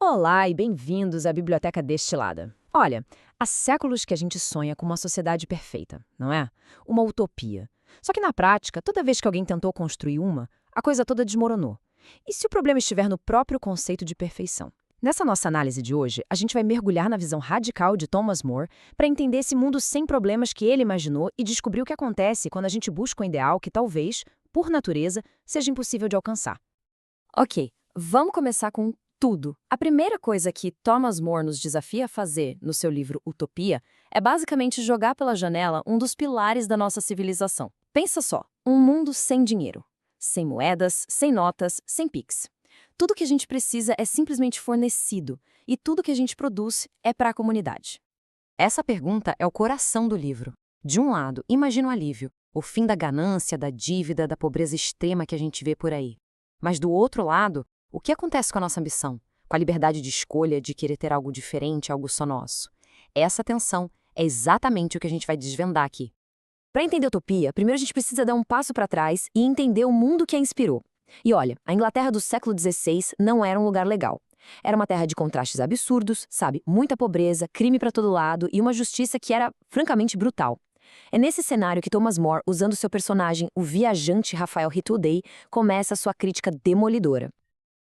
Olá e bem-vindos à Biblioteca Destilada. Olha, há séculos que a gente sonha com uma sociedade perfeita, não é? Uma utopia. Só que na prática, toda vez que alguém tentou construir uma, a coisa toda desmoronou. E se o problema estiver no próprio conceito de perfeição? Nessa nossa análise de hoje, a gente vai mergulhar na visão radical de Thomas More para entender esse mundo sem problemas que ele imaginou e descobrir o que acontece quando a gente busca um ideal que talvez, por natureza, seja impossível de alcançar. Ok, vamos começar com tudo. A primeira coisa que Thomas More nos desafia a fazer no seu livro Utopia é basicamente jogar pela janela um dos pilares da nossa civilização. Pensa só, um mundo sem dinheiro, sem moedas, sem notas, sem Pix. Tudo que a gente precisa é simplesmente fornecido e tudo que a gente produz é para a comunidade. Essa pergunta é o coração do livro. De um lado, imagina o alívio, o fim da ganância, da dívida, da pobreza extrema que a gente vê por aí. Mas do outro lado, o que acontece com a nossa ambição? Com a liberdade de escolha, de querer ter algo diferente, algo só nosso? Essa tensão é exatamente o que a gente vai desvendar aqui. Para entender a utopia, primeiro a gente precisa dar um passo para trás e entender o mundo que a inspirou. E olha, a Inglaterra do século XVI não era um lugar legal. Era uma terra de contrastes absurdos, sabe? Muita pobreza, crime para todo lado e uma justiça que era, francamente, brutal. É nesse cenário que Thomas More, usando seu personagem, o viajante Raphael Hitudei, começa sua crítica demolidora.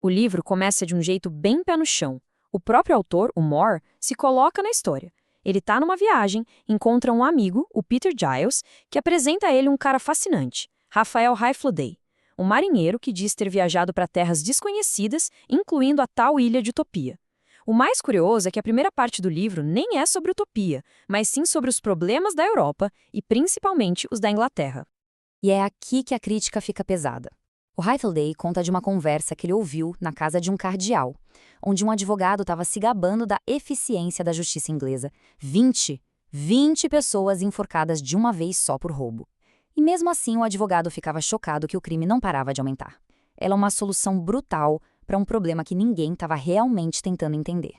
O livro começa de um jeito bem pé no chão. O próprio autor, o More, se coloca na história. Ele está numa viagem, encontra um amigo, o Peter Giles, que apresenta a ele um cara fascinante, Raphael Hyflodey, um marinheiro que diz ter viajado para terras desconhecidas, incluindo a tal ilha de Utopia. O mais curioso é que a primeira parte do livro nem é sobre utopia, mas sim sobre os problemas da Europa e principalmente os da Inglaterra. E é aqui que a crítica fica pesada. O Hyflodey conta de uma conversa que ele ouviu na casa de um cardeal, onde um advogado estava se gabando da eficiência da justiça inglesa. 20 pessoas enforcadas de uma vez só por roubo. E mesmo assim o advogado ficava chocado que o crime não parava de aumentar. Ela é uma solução brutal para um problema que ninguém estava realmente tentando entender.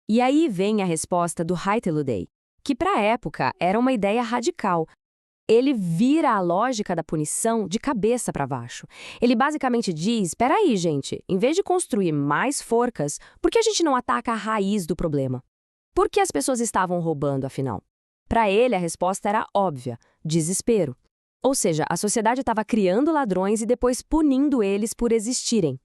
E aí vem a resposta do Hyflodey, que para a época era uma ideia radical. Ele vira a lógica da punição de cabeça para baixo. Ele basicamente diz, peraí, gente, em vez de construir mais forcas, por que a gente não ataca a raiz do problema? Por que as pessoas estavam roubando, afinal? Para ele, a resposta era óbvia, desespero. Ou seja, a sociedade estava criando ladrões e depois punindo eles por existirem.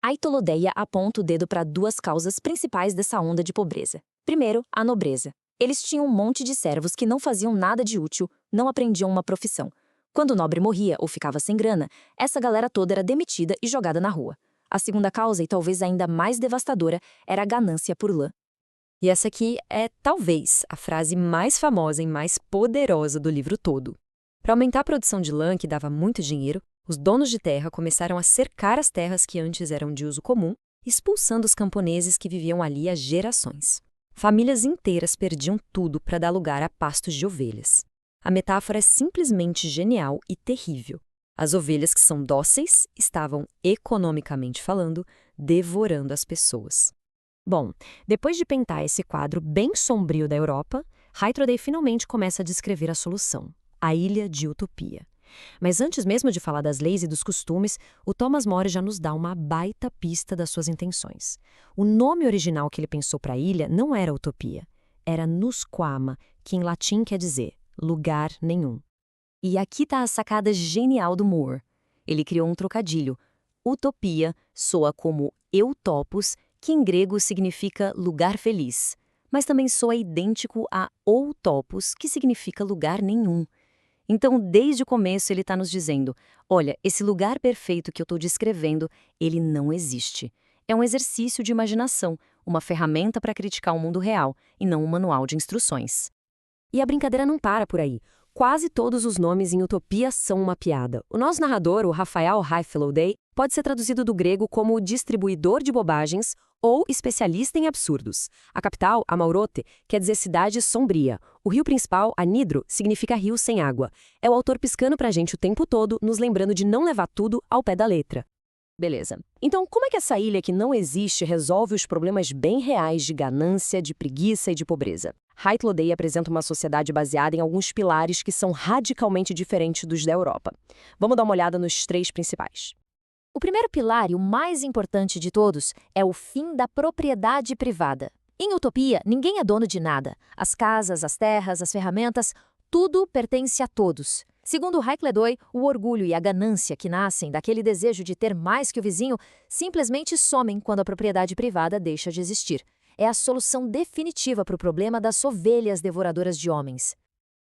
A Hyflodey aponta o dedo para duas causas principais dessa onda de pobreza. Primeiro, a nobreza. Eles tinham um monte de servos que não faziam nada de útil, não aprendiam uma profissão. Quando o nobre morria ou ficava sem grana, essa galera toda era demitida e jogada na rua. A segunda causa, e talvez ainda mais devastadora, era a ganância por lã. E essa aqui é, talvez, a frase mais famosa e mais poderosa do livro todo. Para aumentar a produção de lã, que dava muito dinheiro, os donos de terra começaram a cercar as terras que antes eram de uso comum, expulsando os camponeses que viviam ali há gerações. Famílias inteiras perdiam tudo para dar lugar a pastos de ovelhas. A metáfora é simplesmente genial e terrível. As ovelhas que são dóceis estavam, economicamente falando, devorando as pessoas. Bom, depois de pintar esse quadro bem sombrio da Europa, Hyflodey finalmente começa a descrever a solução, a Ilha de Utopia. Mas antes mesmo de falar das leis e dos costumes, o Thomas More já nos dá uma baita pista das suas intenções. O nome original que ele pensou para a ilha não era Utopia, era Nusquama, que em latim quer dizer lugar nenhum. E aqui está a sacada genial do More. Ele criou um trocadilho. Utopia soa como eutopos, que em grego significa lugar feliz, mas também soa idêntico a outopos, que significa lugar nenhum. Então, desde o começo, ele está nos dizendo, olha, esse lugar perfeito que eu estou descrevendo, ele não existe. É um exercício de imaginação, uma ferramenta para criticar o mundo real, e não um manual de instruções. E a brincadeira não para por aí. Quase todos os nomes em Utopia são uma piada. O nosso narrador, o Raphael Hyflodey, pode ser traduzido do grego como distribuidor de bobagens ou especialista em absurdos. A capital, Amaurote, quer dizer cidade sombria. O rio principal, Anidro, significa rio sem água. É o autor piscando pra gente o tempo todo, nos lembrando de não levar tudo ao pé da letra. Beleza. Então, como é que essa ilha que não existe resolve os problemas bem reais de ganância, de preguiça e de pobreza? Hyflodey apresenta uma sociedade baseada em alguns pilares que são radicalmente diferentes dos da Europa. Vamos dar uma olhada nos três principais. O primeiro pilar e o mais importante de todos é o fim da propriedade privada. Em Utopia, ninguém é dono de nada. As casas, as terras, as ferramentas, tudo pertence a todos. Segundo Hayek Ledoi, o orgulho e a ganância que nascem daquele desejo de ter mais que o vizinho simplesmente somem quando a propriedade privada deixa de existir. É a solução definitiva para o problema das ovelhas devoradoras de homens.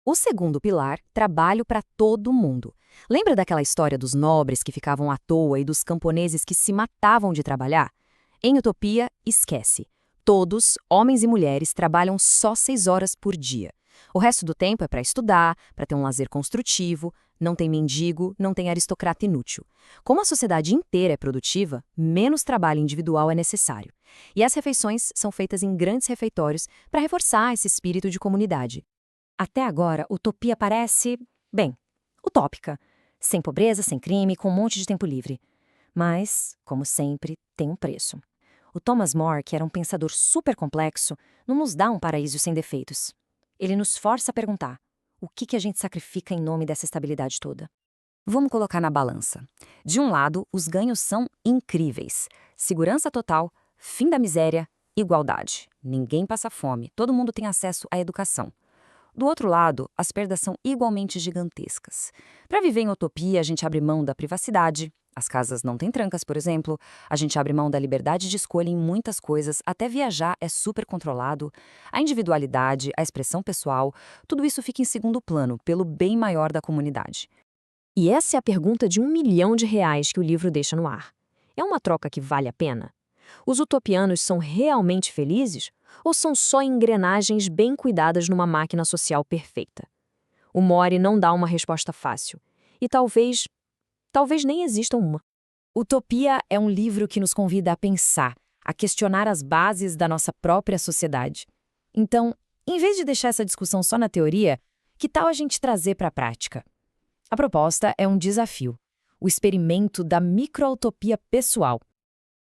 O segundo pilar, trabalho para todo mundo. Lembra daquela história dos nobres que ficavam à toa e dos camponeses que se matavam de trabalhar? Em Utopia, esquece. Todos, homens e mulheres, trabalham só 6 horas por dia. O resto do tempo é para estudar, para ter um lazer construtivo, não tem mendigo, não tem aristocrata inútil. Como a sociedade inteira é produtiva, menos trabalho individual é necessário. E as refeições são feitas em grandes refeitórios para reforçar esse espírito de comunidade. Até agora, Utopia parece, bem, utópica. Sem pobreza, sem crime, com um monte de tempo livre. Mas, como sempre, tem um preço. O Thomas More, que era um pensador super complexo, não nos dá um paraíso sem defeitos. Ele nos força a perguntar, o que a gente sacrifica em nome dessa estabilidade toda? Vamos colocar na balança. De um lado, os ganhos são incríveis. Segurança total, fim da miséria, igualdade. Ninguém passa fome, todo mundo tem acesso à educação. Do outro lado, as perdas são igualmente gigantescas. Para viver em utopia, a gente abre mão da privacidade, as casas não têm trancas, por exemplo, a gente abre mão da liberdade de escolha em muitas coisas, até viajar é super controlado, a individualidade, a expressão pessoal, tudo isso fica em segundo plano, pelo bem maior da comunidade. E essa é a pergunta de R$1 milhão que o livro deixa no ar. É uma troca que vale a pena? Os utopianos são realmente felizes? Ou são só engrenagens bem cuidadas numa máquina social perfeita? O More não dá uma resposta fácil. E talvez nem exista uma. Utopia é um livro que nos convida a pensar, a questionar as bases da nossa própria sociedade. Então, em vez de deixar essa discussão só na teoria, que tal a gente trazer para a prática? A proposta é um desafio, o experimento da micro-utopia pessoal.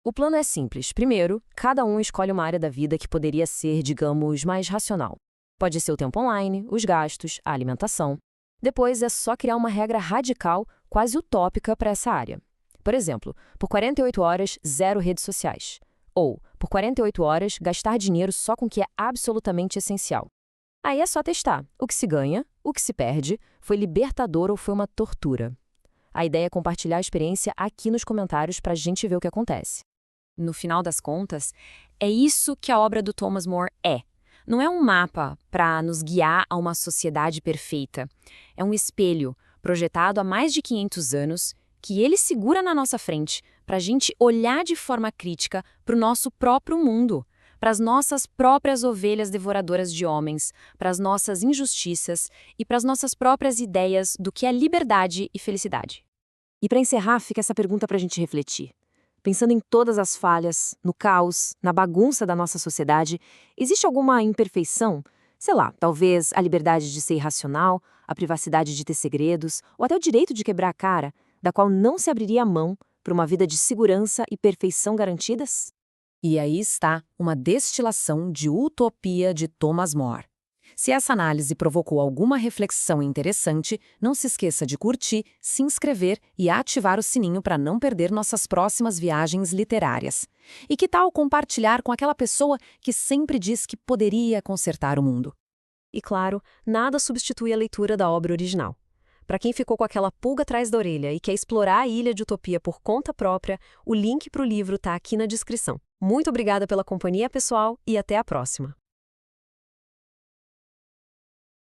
O plano é simples. Primeiro, cada um escolhe uma área da vida que poderia ser, digamos, mais racional. Pode ser o tempo online, os gastos, a alimentação. Depois é só criar uma regra radical, quase utópica para essa área. Por exemplo, por 48 horas, 0 redes sociais. Ou, por 48 horas, gastar dinheiro só com o que é absolutamente essencial. Aí é só testar. O que se ganha, o que se perde, foi libertador ou foi uma tortura. A ideia é compartilhar a experiência aqui nos comentários para a gente ver o que acontece. No final das contas, é isso que a obra do Thomas More é. Não é um mapa para nos guiar a uma sociedade perfeita. É um espelho projetado há mais de 500 anos que ele segura na nossa frente para a gente olhar de forma crítica para o nosso próprio mundo, para as nossas próprias ovelhas devoradoras de homens, para as nossas injustiças e para as nossas próprias ideias do que é liberdade e felicidade. E para encerrar, fica essa pergunta para a gente refletir. Pensando em todas as falhas, no caos, na bagunça da nossa sociedade, existe alguma imperfeição? Sei lá, talvez a liberdade de ser irracional, a privacidade de ter segredos, ou até o direito de quebrar a cara, da qual não se abriria a mão para uma vida de segurança e perfeição garantidas? E aí está uma destilação de Utopia de Thomas More. Se essa análise provocou alguma reflexão interessante, não se esqueça de curtir, se inscrever e ativar o sininho para não perder nossas próximas viagens literárias. E que tal compartilhar com aquela pessoa que sempre diz que poderia consertar o mundo? E claro, nada substitui a leitura da obra original. Para quem ficou com aquela pulga atrás da orelha e quer explorar a Ilha de Utopia por conta própria, o link para o livro está aqui na descrição. Muito obrigada pela companhia, pessoal, e até a próxima!